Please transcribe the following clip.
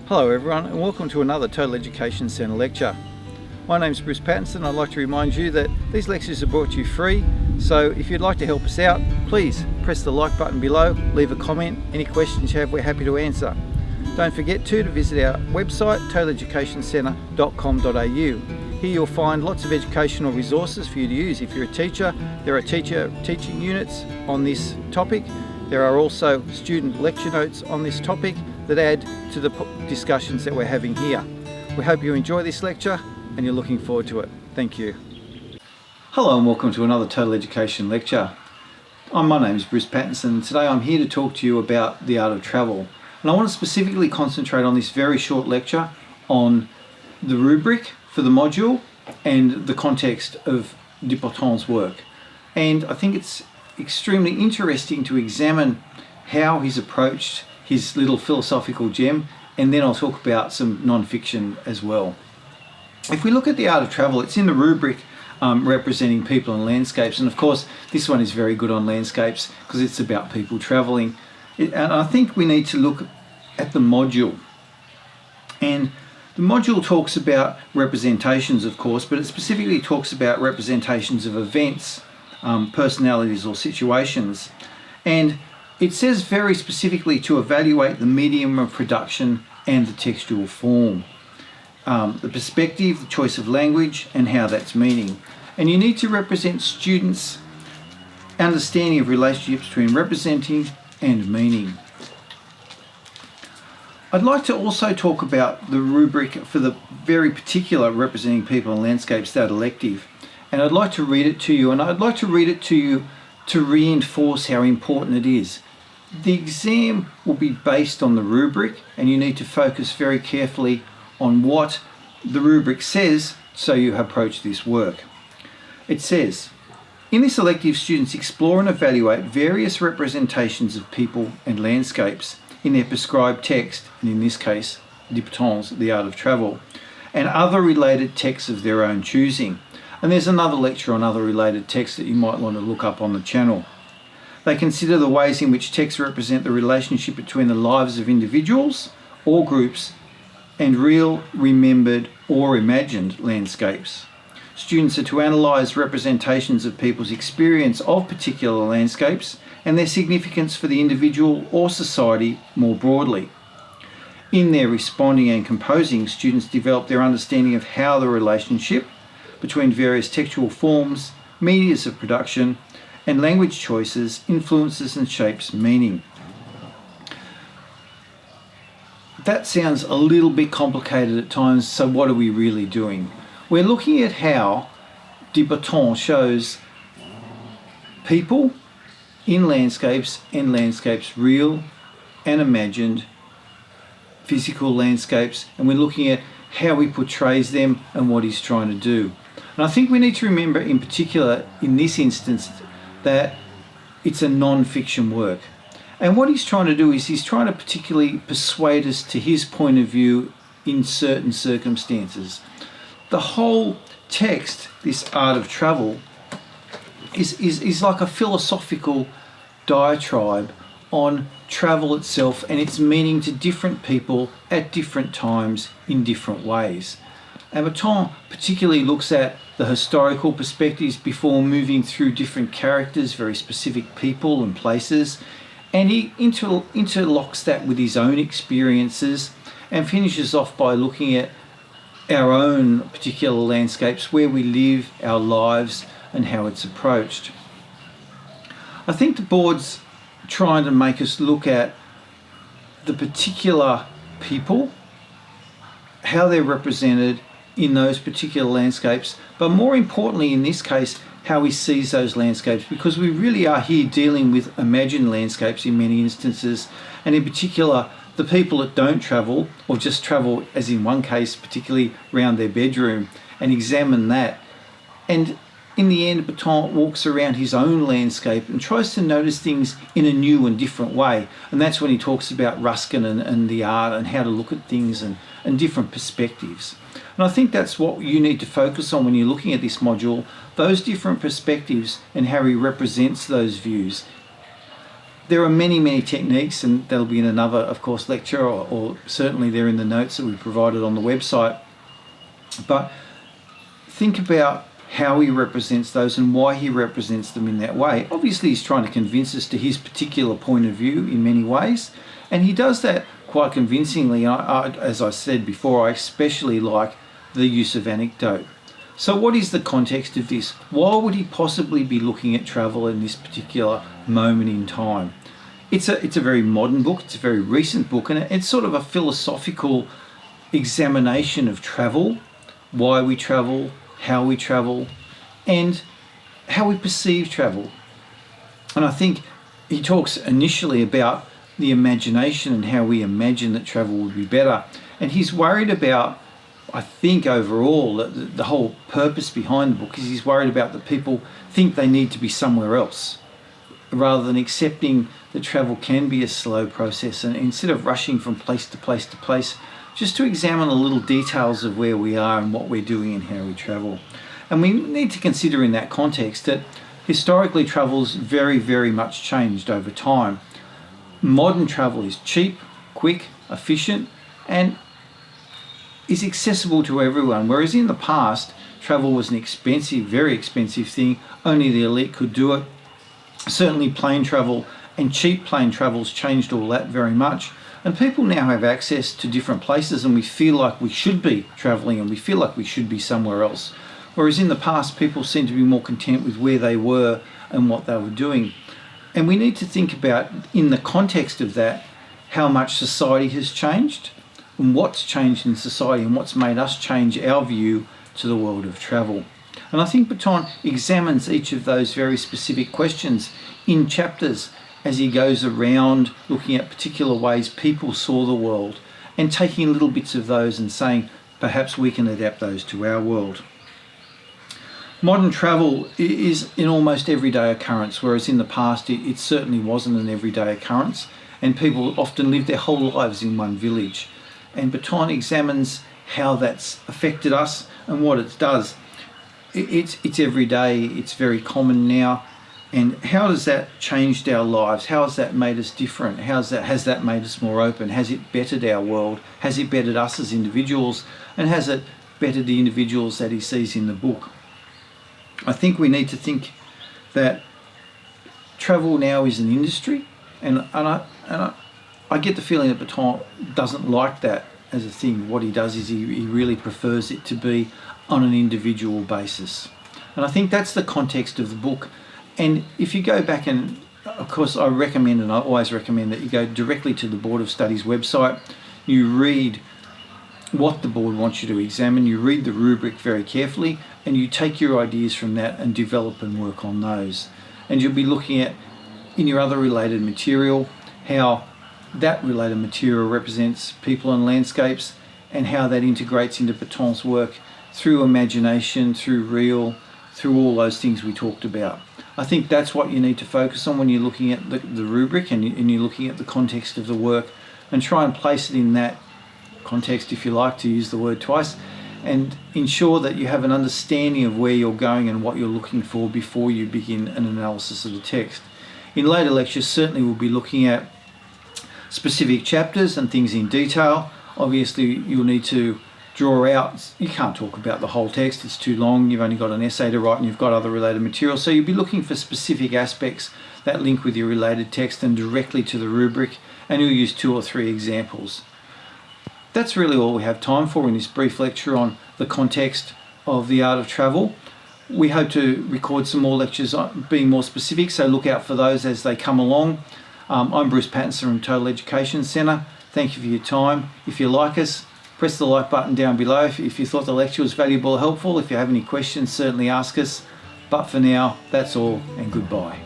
Hello everyone, and welcome to another Total Education Centre lecture. My name is Bruce Pattinson. I'd like to remind you that these lectures are brought to you free, so if you'd like to help us out, please press the like button below, leave a comment. Any questions you have, we're happy to answer. Don't forget to visit our website, totaleducationcentre.com.au. Here you'll find lots of educational resources for you to use. If you're a teacher, there are teaching units on this topic. There are also student lecture notes on this topic that add to the discussions that we're having here. We hope you enjoy this lecture and you're looking forward to it. Thank you. Hello and welcome to another Total Education lecture. My name is Bruce Pattinson. Today I'm here to talk to you about the art of travel. And I want to specifically concentrate on this very short lecture on the rubric for the module and the context of Dupuytren's work. And I think it's extremely interesting to examine how he's approached his little philosophical gem, and then I'll talk about some non-fiction as well. If we look at the art of travel, it's in the rubric representing people and landscapes, and of course this one is very good on landscapes because it's about people traveling. And I think we need to look at the module, and the module talks about representations, of course, but it specifically talks about representations of events, personalities or situations, and it says very specifically to evaluate the medium of production and the textual form, the perspective, the choice of language, and how that's meaning. And you need to represent students' understanding of relationships between representing and meaning. I'd like to also talk about the rubric for the very particular representing people and landscapes, that elective. And I'd like to read it to you, and I'd like to read it to you to reinforce how important it is. The exam will be based on the rubric, and you need to focus very carefully on what the rubric says so you approach this work. It says, in this elective, students explore and evaluate various representations of people and landscapes in their prescribed text, and in this case, Dupuytren's The Art of Travel, and other related texts of their own choosing. And there's another lecture on other related texts that you might want to look up on the channel. They consider the ways in which texts represent the relationship between the lives of individuals or groups and real, remembered or imagined landscapes. Students are to analyse representations of people's experience of particular landscapes and their significance for the individual or society more broadly. In their responding and composing, students develop their understanding of how the relationship between various textual forms, medias of production, and language choices influences and shapes meaning. That sounds a little bit complicated at times, so what are we really doing? We're looking at how Dupuytren shows people in landscapes and landscapes, real and imagined, physical landscapes, and we're looking at how he portrays them and what he's trying to do. And I think we need to remember in particular in this instance that it's a non-fiction work. And what he's trying to do is he's trying to particularly persuade us to his point of view in certain circumstances. The whole text, this Art of Travel, is like a philosophical diatribe on travel itself and its meaning to different people at different times in different ways. And Dupuytren particularly looks at the historical perspectives before moving through different characters, very specific people and places, and he interlocks that with his own experiences and finishes off by looking at our own particular landscapes, where we live, our lives, and how it's approached. I think the board's trying to make us look at the particular people, how they're represented in those particular landscapes, but more importantly in this case, how he sees those landscapes, because we really are here dealing with imagined landscapes in many instances, and in particular the people that don't travel, or just travel, as in one case particularly around their bedroom, and examine that. And in the end, Dupuytren walks around his own landscape and tries to notice things in a new and different way, and that's when he talks about Ruskin and the art and how to look at things and different perspectives. And I think that's what you need to focus on when you're looking at this module, those different perspectives and how he represents those views. There are many, many techniques, and that'll be in another, of course, lecture, or certainly they're in the notes that we provided on the website. But think about how he represents those and why he represents them in that way. Obviously, he's trying to convince us to his particular point of view in many ways, and he does that quite convincingly. As I said before, I especially like the use of anecdote. So what is the context of this? Why would he possibly be looking at travel in this particular moment in time? It's a very modern book, it's a very recent book, and it's sort of a philosophical examination of travel, why we travel, how we travel, and how we perceive travel. And I think he talks initially about the imagination and how we imagine that travel would be better. And he's worried about, I think overall, the whole purpose behind the book is he's worried about that people think they need to be somewhere else, rather than accepting that travel can be a slow process, and instead of rushing from place to place to place, just to examine the little details of where we are and what we're doing and how we travel. And we need to consider in that context that historically travel's very, very much changed over time. Modern travel is cheap, quick, efficient, and is accessible to everyone, whereas in the past travel was an expensive, very expensive thing. Only the elite could do it. Certainly plane travel and cheap plane travel's changed all that very much, and people now have access to different places, and we feel like we should be traveling and we feel like we should be somewhere else, whereas in the past people seem to be more content with where they were and what they were doing. And we need to think about, in the context of that, how much society has changed and what's changed in society and what's made us change our view to the world of travel. And I think Breton examines each of those very specific questions in chapters as he goes around looking at particular ways people saw the world and taking little bits of those and saying perhaps we can adapt those to our world. Modern travel is an almost everyday occurrence, whereas in the past it certainly wasn't an everyday occurrence, and people often lived their whole lives in one village. And Breton examines how that's affected us and what it does. It's everyday, it's very common now, and how has that changed our lives? How has that made us different? Has that made us more open? Has it bettered our world? Has it bettered us as individuals? And has it bettered the individuals that he sees in the book? I think we need to think that travel now is an industry, and I get the feeling that Breton doesn't like that as a thing. What he does is he really prefers it to be on an individual basis. And I think that's the context of the book. And if you go back, and of course I recommend, and I always recommend, that you go directly to the Board of Studies website, you read what the board wants you to examine, you read the rubric very carefully, and you take your ideas from that and develop and work on those. And you'll be looking at, in your other related material, how that related material represents people and landscapes, and how that integrates into Breton's work through imagination, through real, through all those things we talked about. I think that's what you need to focus on when you're looking at the rubric and you're looking at the context of the work, and try and place it in that context, if you like to use the word twice, and ensure that you have an understanding of where you're going and what you're looking for before you begin an analysis of the text. In later lectures, certainly we'll be looking at specific chapters and things in detail. Obviously, you'll need to draw out, you can't talk about the whole text, it's too long, you've only got an essay to write and you've got other related material, so you'll be looking for specific aspects that link with your related text and directly to the rubric, and you'll use 2 or 3 examples. That's really all we have time for in this brief lecture on the context of the art of travel. We hope to record some more lectures being more specific, so look out for those as they come along. I'm Bruce Pattinson from Total Education Centre. Thank you for your time. If you like us, press the like button down below if you thought the lecture was valuable or helpful. If you have any questions, certainly ask us. But for now, that's all, and goodbye.